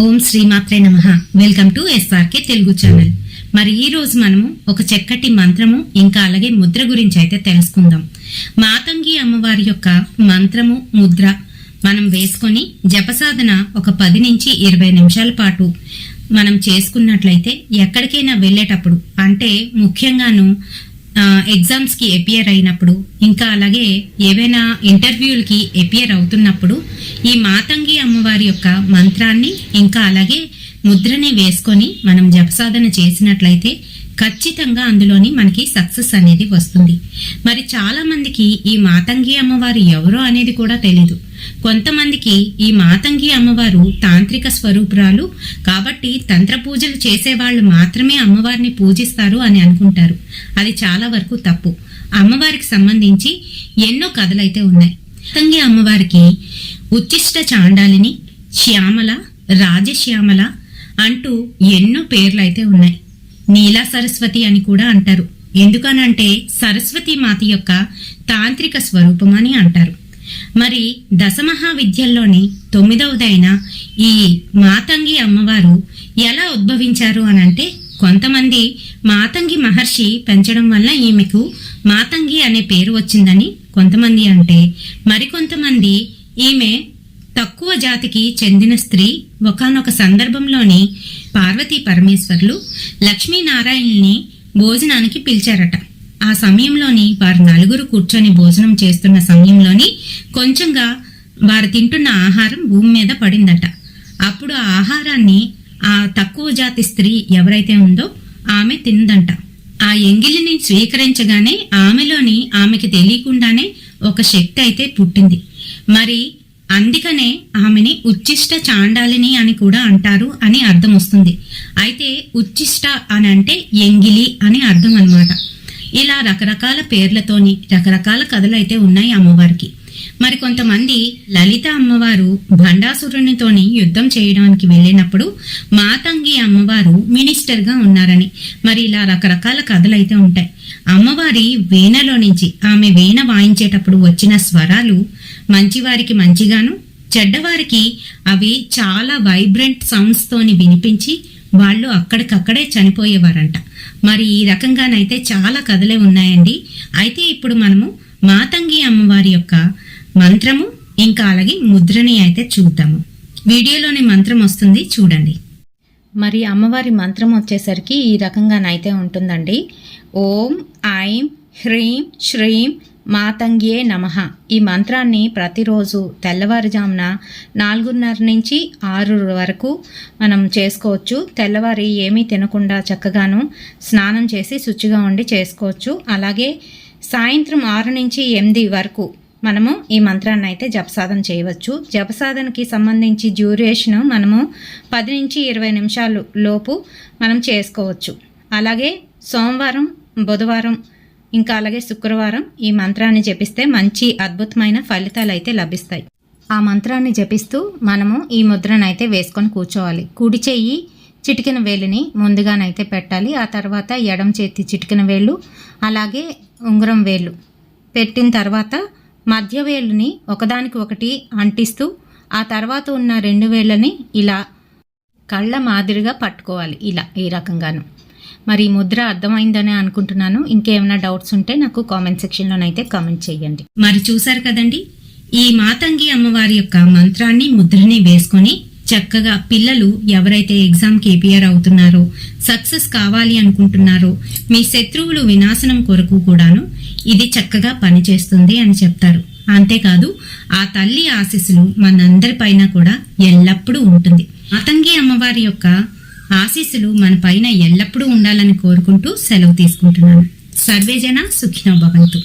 ఓం శ్రీమాత్రే నమః. Welcome to SRK Telugu channel. మరి ఈ రోజు మనము ఒక చక్కటి మంత్రము ఇంకా అలాగే ముద్ర గురించి అయితే తెలుసుకుందాం. మాతంగి అమ్మవారి యొక్క మంత్రము ముద్ర మనం వేసుకొని జపసాధన ఒక 10 నుంచి 20 నిమిషాల పాటు మనం చేసుకున్నట్లయితే ఎక్కడికైనా వెళ్ళేటప్పుడు అంటే ముఖ్యంగాను ఎగ్జామ్స్ కి అపియర్ అయినప్పుడు ఇంకా అలాగే ఏవైనా ఇంటర్వ్యూలకి అపియర్ అవుతున్నప్పుడు ఈ మాతంగి అమ్మవారి యొక్క మంత్రాన్ని ఇంకా అలాగే ముద్రని వేసుకొని మనం జపసాధన చేసినట్లయితే ఖచ్చితంగా అందులోని మనకి సక్సెస్ అనేది వస్తుంది. మరి చాలా మందికి ఈ మాతంగి అమ్మవారు ఎవరో అనేది కూడా తెలీదు. కొంతమందికి ఈ మాతంగి అమ్మవారు తాంత్రిక స్వరూపురాలు కాబట్టి తంత్ర పూజలు చేసేవాళ్ళు మాత్రమే అమ్మవారిని పూజిస్తారు అని అనుకుంటారు. అది చాలా వరకు తప్పు. అమ్మవారికి సంబంధించి ఎన్నో కథలైతే ఉన్నాయి. మాతంగి అమ్మవారికి ఉచ్చిష్ట చాండాలిని, శ్యామల, రాజశ్యామల అంటూ ఎన్నో పేర్లు అయితే ఉన్నాయి. నీలా సరస్వతి అని కూడా అంటారు. ఎందుకనంటే సరస్వతి మాత యొక్క తాంత్రిక స్వరూపం అని అంటారు. మరి దశమహావిద్యల్లోని 9వదైన ఈ మాతంగి అమ్మవారు ఎలా ఉద్భవించారు అనంటే కొంతమంది మాతంగి మహర్షి పెంచడం వల్ల ఈమెకు మాతంగి అనే పేరు వచ్చిందని కొంతమంది అంటే, మరికొంతమంది ఈమె తక్కువ జాతికి చెందిన స్త్రీ ఒకానొక సందర్భంలోని పార్వతీ పరమేశ్వర్లు లక్ష్మీనారాయణని భోజనానికి పిలిచారట. ఆ సమయంలోని వారు నలుగురు కూర్చొని భోజనం చేస్తున్న సమయంలోని కొంచెంగా వారు తింటున్న ఆహారం భూమి మీద పడిందట. అప్పుడు ఆ ఆహారాన్ని ఆ తక్కువ జాతి స్త్రీ ఎవరైతే ఉందో ఆమె తిందంట. ఆ ఎంగిలిని స్వీకరించగానే ఆమెకి తెలియకుండానే ఒక శక్తి అయితే పుట్టింది. మరి అందుకనే ఆమెని ఉచ్చిష్ట చాండాలిని అని కూడా అంటారు అని అర్థం వస్తుంది. అయితే ఉచ్చిష్ట అని అంటే ఎంగిలి అని అర్థం అన్నమాట. ఇలా రకరకాల పేర్లతోని రకరకాల కథలైతే ఉన్నాయి అమ్మవారికి. మరి కొంతమంది లలిత అమ్మవారు భండాసురునితోని యుద్ధం చేయడానికి వెళ్ళినప్పుడు మాతంగి అమ్మవారు మినిస్టర్ గా ఉన్నారని మరి ఇలా రకరకాల కథలైతే ఉంటాయి. అమ్మవారి వీణలో నుంచి ఆమె వీణ వాయించేటప్పుడు వచ్చిన స్వరాలు మంచివారికి మంచిగాను, చెడ్డవారికి అవి చాలా వైబ్రెంట్ సౌండ్స్ తోని వినిపించి వాళ్ళు అక్కడికక్కడే చనిపోయేవారంట. మరి ఈ రకంగానైతే చాలా కథలే ఉన్నాయండి. అయితే ఇప్పుడు మనము మాతంగి అమ్మవారి యొక్క మంత్రము ఇంకా అలాగే ముద్రని అయితే చూద్దాము. వీడియోలోని మంత్రం వస్తుంది చూడండి. మరి అమ్మవారి మంత్రం వచ్చేసరికి ఈ రకంగానైతే ఉంటుందండి. ఓం ఐం హ్రీం శ్రీం మాతంగియే నమః. ఈ మంత్రాన్ని ప్రతిరోజు తెల్లవారుజామున 4:30 నుంచి 6 వరకు మనం చేసుకోవచ్చు. తెల్లవారి ఏమీ తినకుండా చక్కగాను స్నానం చేసి శుచిగా ఉండి చేసుకోవచ్చు. అలాగే సాయంత్రం 6 నుంచి 8 వరకు మనము ఈ మంత్రాన్ని అయితే జపసాధన చేయవచ్చు. జపసాధనకి సంబంధించి డ్యూరేషన్ మనము 10 నుంచి 20 నిమిషాలు లోపు మనం చేసుకోవచ్చు. అలాగే సోమవారం, బుధవారం ఇంకా అలాగే శుక్రవారం ఈ మంత్రాన్ని జపిస్తే మంచి అద్భుతమైన ఫలితాలు అయితే లభిస్తాయి. ఆ మంత్రాన్ని జపిస్తూ మనము ఈ ముద్రను అయితే వేసుకొని కూర్చోవాలి. కుడి చెయ్యి చిటికెన వేలుని ముందుగానైతే పెట్టాలి. ఆ తర్వాత ఎడమ చేతి చిటికెన వేళ్ళు అలాగే ఉంగరం వేళ్ళు పెట్టిన తర్వాత మధ్య వేలుని ఒకదానికి ఒకటి అంటిస్తూ ఆ తర్వాత ఉన్న 2 వేళ్ళని ఇలా కళ్ళ మాదిరిగా పట్టుకోవాలి. ఇలా ఈ రకంగాను. మరి ముద్ర అర్థమైందనే అనుకుంటున్నాను. ఇంకేమైనా డౌట్స్ ఉంటే నాకు కామెంట్ సెక్షన్లోనైతే కామెంట్ చేయండి. మరి చూసారు కదండి, ఈ మాతంగి అమ్మవారి యొక్క మంత్రాన్ని ముద్రని వేసుకొని చక్కగా పిల్లలు ఎవరైతే ఎగ్జామ్కి అపియర్ అవుతున్నారో, సక్సెస్ కావాలి అనుకుంటున్నారో, మీ శత్రువులు వినాశనం కొరకు కూడాను ఇది చక్కగా పనిచేస్తుంది అని చెప్తారు. అంతేకాదు ఆ తల్లి ఆశీస్సులు మనందరిపైన కూడా ఎల్లప్పుడూ ఉంటుంది. మాతంగి అమ్మవారి యొక్క ఆశీస్సులు మన పైన ఎల్లప్పుడూ ఉండాలని కోరుకుంటూ సెలవు తీసుకుంటున్నాను. సర్వేజన సుఖినో భవంతు.